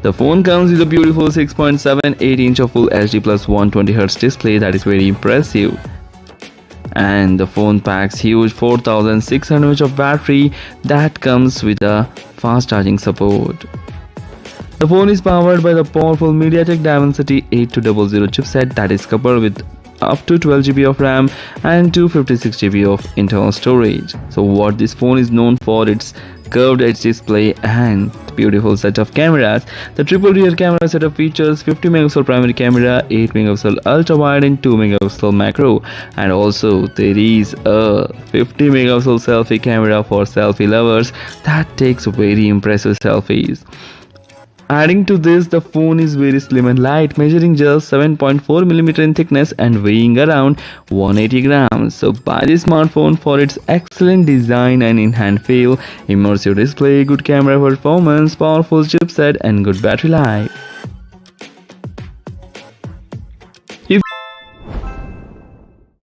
The phone comes with a beautiful 6.78-inch of Full HD plus 120Hz display that is very impressive. And the phone packs huge 4600 mAh of battery that comes with a fast charging support. The phone is powered by the powerful MediaTek Dimensity 8200 chipset that is coupled with up to 12 GB of RAM and 256 GB of internal storage. So what this phone is known for its curved edge display and beautiful set of cameras. The triple rear camera setup features 50 megapixel primary camera, 8 megapixel ultra wide and 2 megapixel macro, and also there is a 50 megapixel selfie camera for selfie lovers that takes very impressive selfies. Adding to this, the phone is very slim and light, measuring just 7.4mm in thickness and weighing around 180 grams. So buy this smartphone for its excellent design and in-hand feel, immersive display, good camera performance, powerful chipset and good battery life.